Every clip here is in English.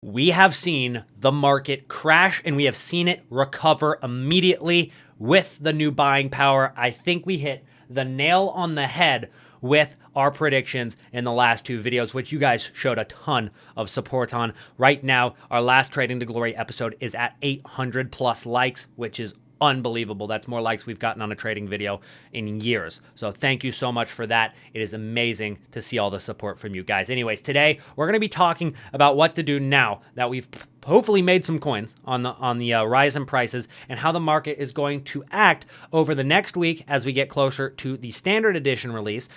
We have seen the market crash and we have seen it recover immediately with the new buying power. I think we hit the nail on the head with our predictions in the last two videos, which you guys showed a ton of support on. Right now, our last Trading to Glory episode is at 800 plus likes, which is unbelievable. That's more likes we've gotten on a trading video in years. So thank you so much for that. It is amazing to see all the support from you guys. Anyways, today we're going to be talking about what to do now that we've hopefully made some coins on the rise in prices and how the market is going to act over the next week as we get closer to the standard edition release,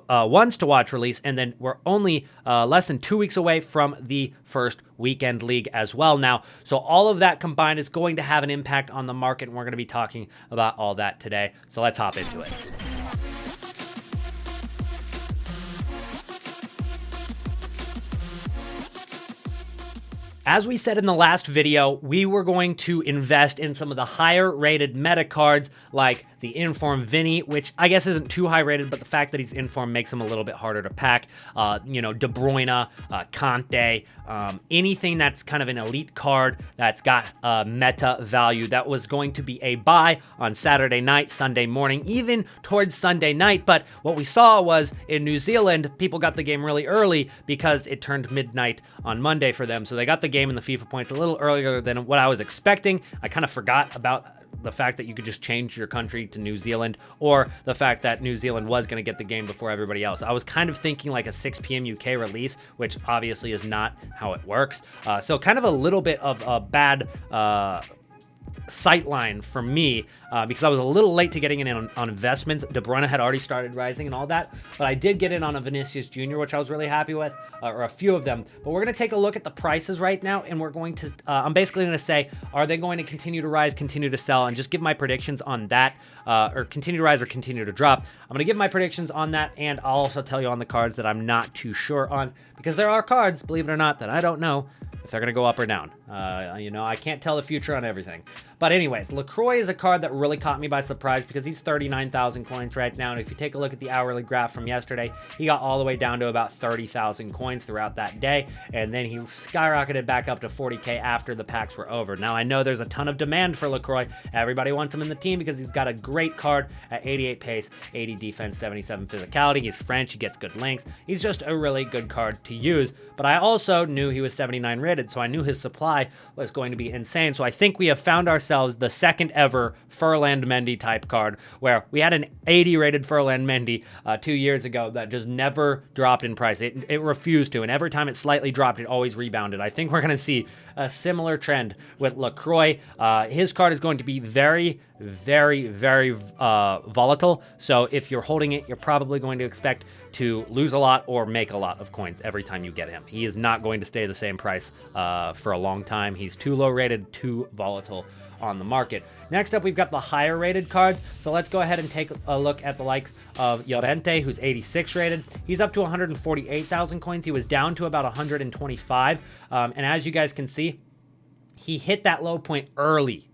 ones to watch release, and then we're only less than 2 weeks away from the first weekend league as well now. So all of that combined is going to have an impact on the market, and we're going to be talking about all that today. So let's hop into it. As we said in the last video, we were going to invest in some of the higher rated meta cards like the Inform Vinny, which I guess isn't too high rated, but the fact that he's Inform makes him a little bit harder to pack. De Bruyne, Kante, anything that's kind of an elite card that's got meta value. That was going to be a buy on Saturday night, Sunday morning, even towards Sunday night. But what we saw was in New Zealand, people got the game really early because it turned midnight on Monday for them. So they got the game in the FIFA points a little earlier than what I was expecting. I kind of forgot about the fact that you could just change your country to New Zealand, or the fact that New Zealand was going to get the game before everybody else. I was kind of thinking like a 6 p.m. UK release, which obviously is not how it works. So kind of a little bit of a bad sightline for me because I was a little late to getting in on investments. De Bruyne had already started rising and all that, but I did get in on a Vinicius Jr., which I was really happy with, or a few of them. But we're going to take a look at the prices right now, and we're going to, I'm basically going to say, are they going to continue to rise, continue to sell, and just give my predictions on that, or continue to rise or continue to drop. I'm going to give my predictions on that, and I'll also tell you on the cards that I'm not too sure on, because there are cards, believe it or not, that I don't know if they're going to go up or down. I can't tell the future on everything. But anyways, LaCroix is a card that really caught me by surprise because he's 39,000 coins right now. And if you take a look at the hourly graph from yesterday, he got all the way down to about 30,000 coins throughout that day. And then he skyrocketed back up to 40K after the packs were over. Now, I know there's a ton of demand for LaCroix. Everybody wants him in the team because he's got a great card at 88 pace, 80 defense, 77 physicality. He's French. He gets good length. He's just a really good card to use. But I also knew he was 79 rated, so I knew his supply was going to be insane. So I think we have found ourselves the second ever Furland Mendy type card, where we had an 80 rated Furland Mendy 2 years ago that just never dropped in price. It refused to, and every time it slightly dropped, it always rebounded. I think we're going to see a similar trend with LaCroix. His card is going to be very, very, very volatile. So if you're holding it, you're probably going to expect to lose a lot or make a lot of coins every time you get him. He is not going to stay the same price for a long time. He's too low rated, too volatile on the market. Next up, we've got the higher rated cards. So let's go ahead and take a look at the likes of Llorente, who's 86 rated. He's up to 148,000 coins. He was down to about 125. And as you guys can see, he hit that low point early,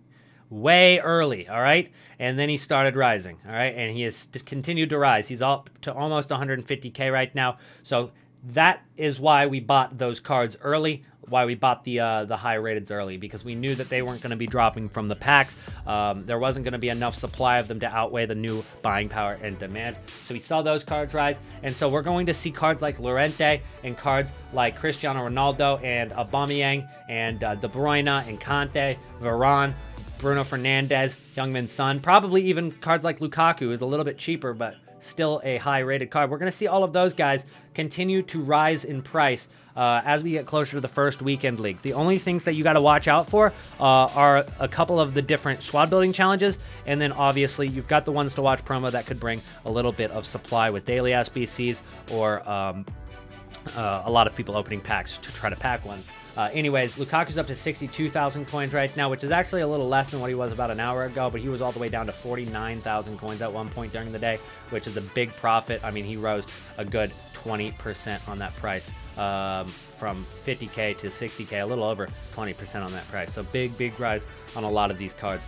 way early, all right? And then he started rising, all right? And he has continued to rise. He's up to almost 150K right now. So that is why we bought those cards early, why we bought the high rateds early, because we knew that they weren't going to be dropping from the packs. There wasn't going to be enough supply of them to outweigh the new buying power and demand. So we saw those cards rise, and so we're going to see cards like Llorente and cards like Cristiano Ronaldo and Aubameyang and De Bruyne and Kante, Varane, Bruno Fernandes, Heung-min Son, probably even cards like Lukaku, who's a little bit cheaper, but still a high-rated card. We're going to see all of those guys continue to rise in price as we get closer to the first weekend league. The only things that you got to watch out for are a couple of the different squad building challenges, and then obviously you've got the ones to watch promo that could bring a little bit of supply with daily SBCs or a lot of people opening packs to try to pack one. Anyways, Lukaku's up to 62,000 coins right now, which is actually a little less than what he was about an hour ago, but he was all the way down to 49,000 coins at one point during the day, which is a big profit. I mean, he rose a good 20% on that price, from 50K to 60K, a little over 20% on that price. So big rise on a lot of these cards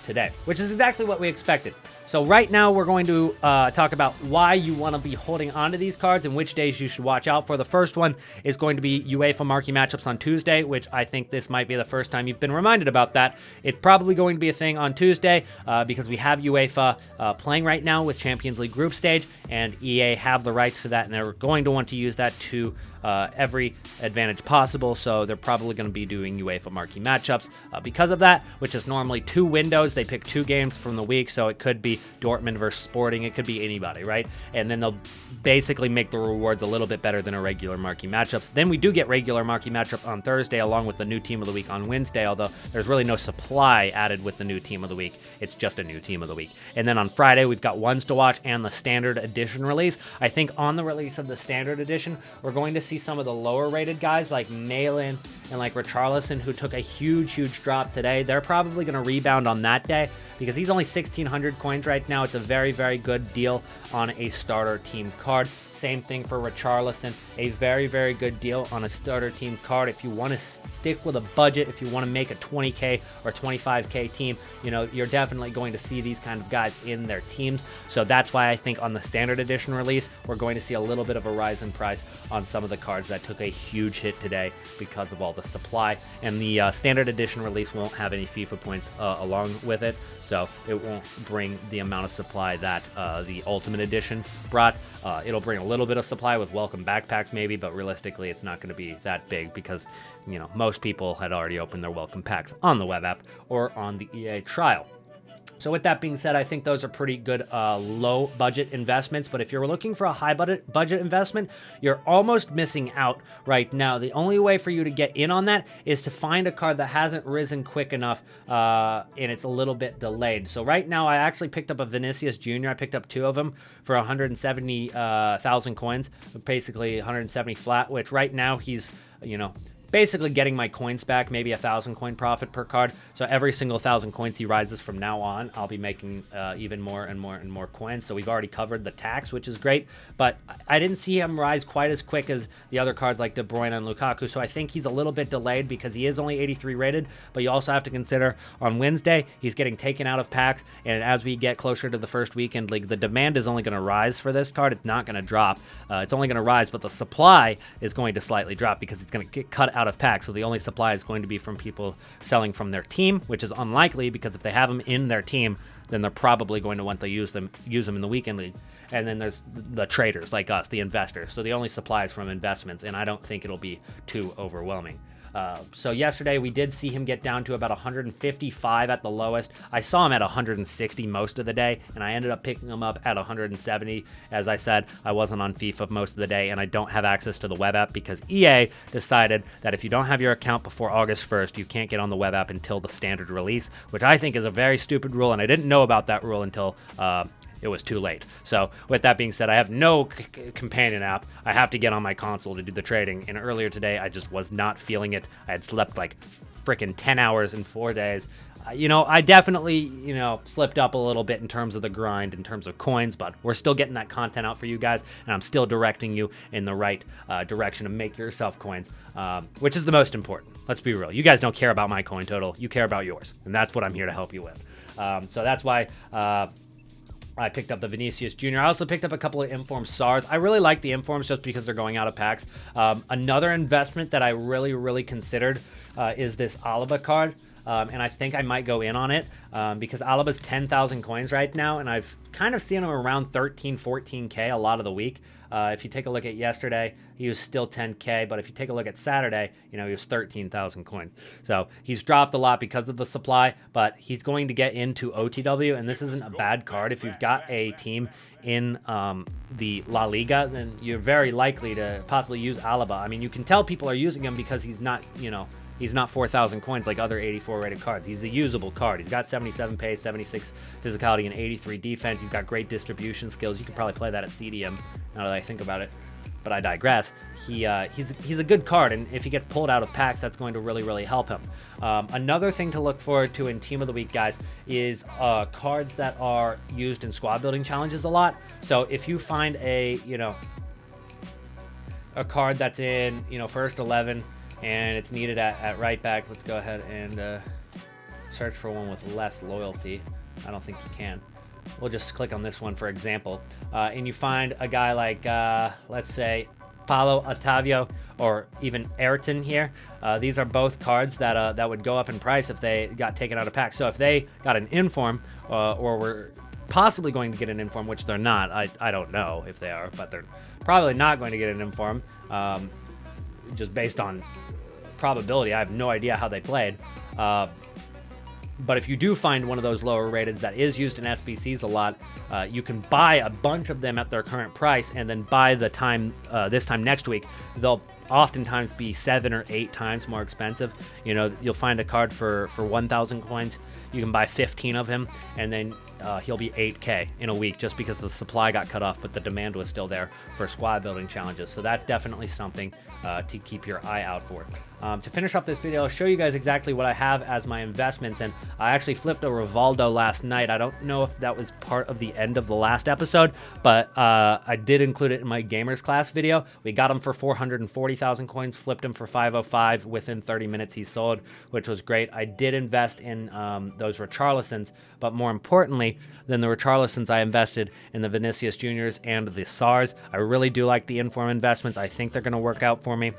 today, which is exactly what we expected. So right now we're going to talk about why you want to be holding onto these cards and which days you should watch out for. The first one is going to be UEFA marquee matchups on Tuesday, which I think this might be the first time you've been reminded about that. It's probably going to be a thing on Tuesday because we have UEFA playing right now with Champions League group stage, and EA have the rights to that, and they're going to want to use that to every advantage possible, so they're probably going to be doing UEFA marquee matchups because of that, which is normally 2 windows. They pick 2 games from the week, so it could be Dortmund versus Sporting, it could be anybody, right? And then they'll basically make the rewards a little bit better than a regular marquee matchups. Then we do get regular marquee matchup on Thursday along with the new team of the week on Wednesday, although there's really no supply added with the new team of the week. It's just a new team of the week. And then on Friday, we've got ones to watch and the standard edition release. I think on the release of the standard edition, we're going to see some of the lower rated guys like Malin and like Richarlison, who took a huge drop today. They're probably going to rebound on that day because he's only 1,600 coins right now. It's a very good deal on a starter team card. Same thing for Richarlison, a very good deal on a starter team card. If you want to stick with a budget, if you want to make a 20k or 25k team, you know, you're definitely going to see these kind of guys in their teams. So that's why I think on the standard edition release, we're going to see a little bit of a rise in price on some of the cards that took a huge hit today because of all the supply. And the standard edition release won't have any FIFA points along with it, so it won't bring the amount of supply that the Ultimate Edition brought. It'll bring a little bit of supply with welcome backpacks maybe, but realistically it's not going to be that big because, you know, most people had already opened their welcome packs on the web app or on the EA trial. So with that being said, I think those are pretty good low budget investments. But if you're looking for a high budget investment, you're almost missing out right now. The only way for you to get in on that is to find a card that hasn't risen quick enough and it's a little bit delayed. So right now I actually picked up a Vinicius Jr. I picked up 2 of them for 170,000 coins, basically 170 flat, which right now he's, you know, basically getting my coins back, maybe 1,000 coin profit per card. So every single 1,000 coins he rises from now on, I'll be making even more and more coins. So we've already covered the tax, which is great. But I didn't see him rise quite as quick as the other cards like De Bruyne and Lukaku. So I think he's a little bit delayed because he is only 83 rated. But you also have to consider on Wednesday, he's getting taken out of packs. And as we get closer to the first weekend league, the demand is only going to rise for this card. It's not going to drop. It's only going to rise, but the supply is going to slightly drop because it's going to get cut out of packs. So the only supply is going to be from people selling from their team, which is unlikely because if they have them in their team, then they're probably going to want to use them in the weekend league. And then there's the traders like us, the investors. So the only supply is from investments, and I don't think it'll be too overwhelming. So yesterday we did see him get down to about 155 at the lowest. I saw him at 160 most of the day, and I ended up picking him up at 170. As I said, I wasn't on FIFA most of the day, and I don't have access to the web app because EA decided that if you don't have your account before August 1st, you can't get on the web app until the standard release, which I think is a very stupid rule, and I didn't know about that rule until it was too late. So with that being said, I have no companion app. I have to get on my console to do the trading. And earlier today, I just was not feeling it. I had slept like freaking 10 hours in 4 days. You know, I definitely, you know, slipped up a little bit in terms of the grind, in terms of coins, but we're still getting that content out for you guys, and I'm still directing you in the right direction to make yourself coins, which is the most important. Let's be real. You guys don't care about my coin total. You care about yours, and that's what I'm here to help you with. So that's why I picked up the Vinicius Jr. I also picked up a couple of Informed SARs. I really like the Informs just because they're going out of packs. Another investment that I really considered is this Alaba card. And I think I might go in on it because Alaba's 10,000 coins right now, and I've kind of seen him around 13, 14K a lot of the week. If you take a look at yesterday, he was still 10K, but if you take a look at Saturday, you know, he was 13,000 coins. So he's dropped a lot because of the supply, but he's going to get into OTW, and this isn't a bad card. If you've got a team in the La Liga, then you're very likely to possibly use Alaba. I mean, you can tell people are using him because he's not, you know, he's not 4,000 coins like other 84 rated cards. He's a usable card. He's got 77 pace, 76 physicality, and 83 defense. He's got great distribution skills. You can probably play that at CDM now that I think about it, but I digress. He's a good card, and if he gets pulled out of packs, that's going to really help him. Another thing to look forward to in Team of the Week, guys, is cards that are used in squad building challenges a lot. So if you find a card that's in, you know, first 11, and it's needed at right back. Let's go ahead and search for one with less loyalty. I don't think you can. We'll just click on this one for example. And you find a guy like, let's say, Paulo Otavio or even Ayrton here. These are both cards that that would go up in price if they got taken out of pack. So if they got an inform or were possibly going to get an inform, which they're not. I don't know if they are, but they're probably not going to get an inform. Just based on probability, I have no idea how they played. But if you do find one of those lower rated that is used in SBCs a lot, you can buy a bunch of them at their current price, and then by the time this time next week, they'll oftentimes be 7 or 8 times more expensive. You know, you'll find a card for 1,000 coins. You can buy 15 of him, and then he'll be 8K in a week just because the supply got cut off, but the demand was still there for squad building challenges. So that's definitely something to keep your eye out for. To finish up this video, I'll show you guys exactly what I have as my investments, and I actually flipped a Rivaldo last night. I don't know if that was part of the end of the last episode, but I did include it in my gamers class video. We got him for 440,000 coins, flipped him for 505 within 30 minutes he sold, which was great. I did invest in those Richarlisons, but more importantly than the Richarlisons, I invested in the Vinicius Juniors and the SARs. I really do like the inform investments. I think they're going to work out for me.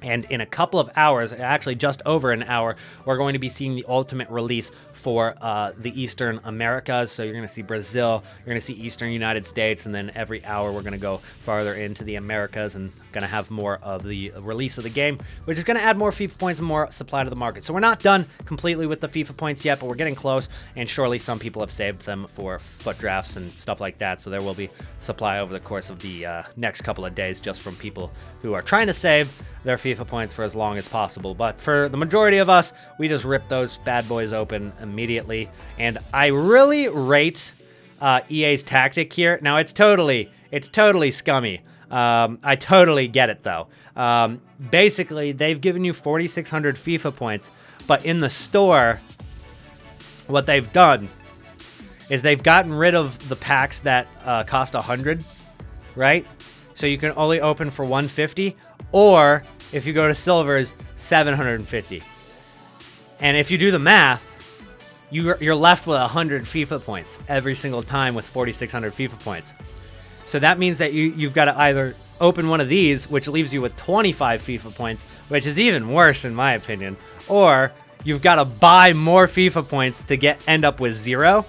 And in a couple of hours, actually just over an hour, we're going to be seeing the ultimate release for the Eastern Americas. So you're going to see Brazil, you're going to see Eastern United States, and then every hour we're going to go farther into the Americas and going to have more of the release of the game, which is going to add more FIFA points and more supply to the market. So we're not done completely with the FIFA points yet, but we're getting close, and surely some people have saved them for foot drafts and stuff like that. So there will be supply over the course of the next couple of days just from people who are trying to save their FIFA points for as long as possible. But for the majority of us, we just rip those bad boys open immediately. And I really rate EA's tactic here. Now it's totally scummy. I totally get it though. Basically, they've given you 4,600 FIFA points, but in the store, what they've done is they've gotten rid of the packs that cost 100, right? So you can only open for 150, or if you go to silvers, 750. And if you do the math, you're left with 100 FIFA points every single time with 4,600 FIFA points. So that means that you've got to either open one of these, which leaves you with 25 FIFA points, which is even worse in my opinion, or you've got to buy more FIFA points to end up with 0.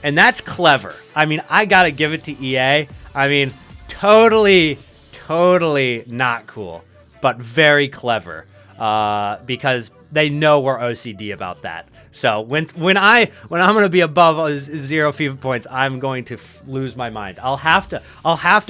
And that's clever. I mean, I got to give it to EA. I mean, totally not cool, but very clever, because they know we're OCD about that. So when I'm gonna be above 0 FIFA points, I'm going to lose my mind. I'll have to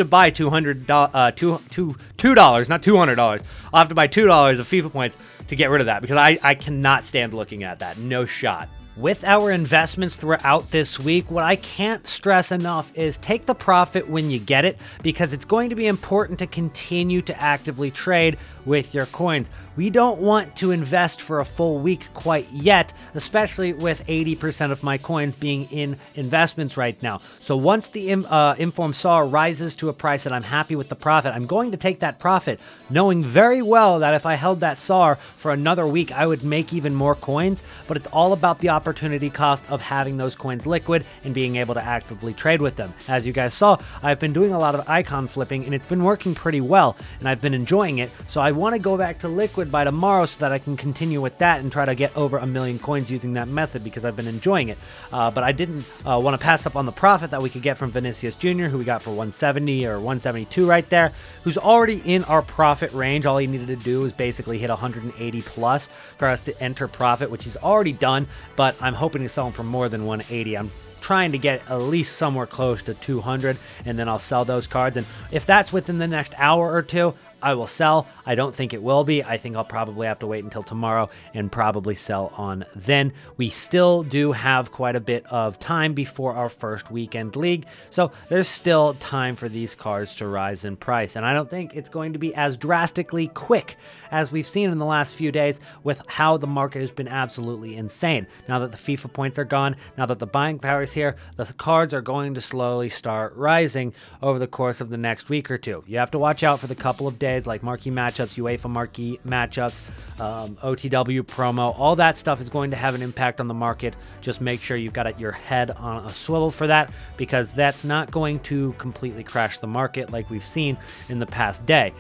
buy $200, not $200. I'll have to buy $2 of FIFA points to get rid of that, because I cannot stand looking at that. No shot. With our investments throughout this week, what I can't stress enough is take the profit when you get it, because it's going to be important to continue to actively trade with your coins. We don't want to invest for a full week quite yet, especially with 80% of my coins being in investments right now. So once the Inform SAR rises to a price that I'm happy with the profit, I'm going to take that profit, knowing very well that if I held that SAR for another week, I would make even more coins, but it's all about the opportunity cost of having those coins liquid and being able to actively trade with them. As you guys saw, I've been doing a lot of icon flipping, and it's been working pretty well, and I've been enjoying it. So I want to go back to liquid by tomorrow so that I can continue with that and try to get over 1 million coins using that method, because I've been enjoying it. But I didn't want to pass up on the profit that we could get from Vinicius Jr., who we got for 170 or 172 right there, who's already in our profit range. All he needed to do was basically hit 180 plus for us to enter profit, which he's already done, but I'm hoping to sell him for more than 180. I'm trying to get at least somewhere close to 200, and then I'll sell those cards. And if that's within the next hour or two, I will sell. I don't think it will be. I think I'll probably have to wait until tomorrow and probably sell on then. We still do have quite a bit of time before our first weekend league, so there's still time for these cards to rise in price. And I don't think it's going to be as drastically quick as we've seen in the last few days with how the market has been absolutely insane. Now that the FIFA points are gone, now that the buying power is here, the cards are going to slowly start rising over the course of the next week or two. You have to watch out for the couple of days days, like marquee matchups, UEFA marquee matchups, OTW promo, all that stuff is going to have an impact on the market. Just make sure you've got your head on a swivel for that, because that's not going to completely crash the market like we've seen in the past day.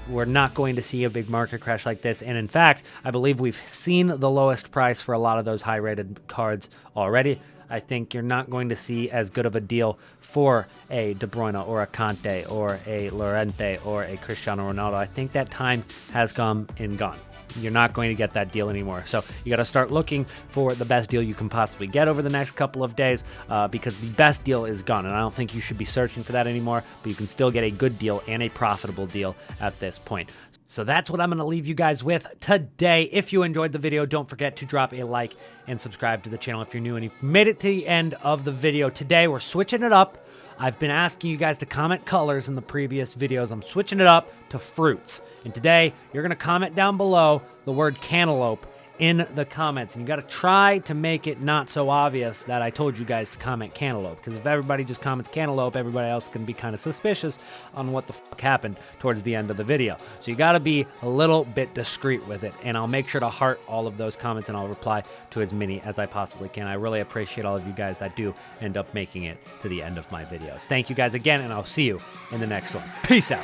We're not going to see a big market crash like this, and in fact, I believe we've seen the lowest price for a lot of those high-rated cards already. I think you're not going to see as good of a deal for a De Bruyne or a Conte or a Llorente or a Cristiano Ronaldo. I think that time has come and gone. You're not going to get that deal anymore. So you got to start looking for the best deal you can possibly get over the next couple of days, because the best deal is gone. And I don't think you should be searching for that anymore, but you can still get a good deal and a profitable deal at this point. So that's what I'm going to leave you guys with today. If you enjoyed the video, don't forget to drop a like and subscribe to the channel if you're new and you've made it to the end of the video. Today, we're switching it up. I've been asking you guys to comment colors in the previous videos. I'm switching it up to fruits. And today, you're going to comment down below the word cantaloupe in the comments. And you got to try to make it not so obvious that I told you guys to comment cantaloupe. Because if everybody just comments cantaloupe, everybody else can be kind of suspicious on what the fuck happened towards the end of the video. So you got to be a little bit discreet with it. And I'll make sure to heart all of those comments, and I'll reply to as many as I possibly can. I really appreciate all of you guys that do end up making it to the end of my videos. Thank you guys again, and I'll see you in the next one. Peace out.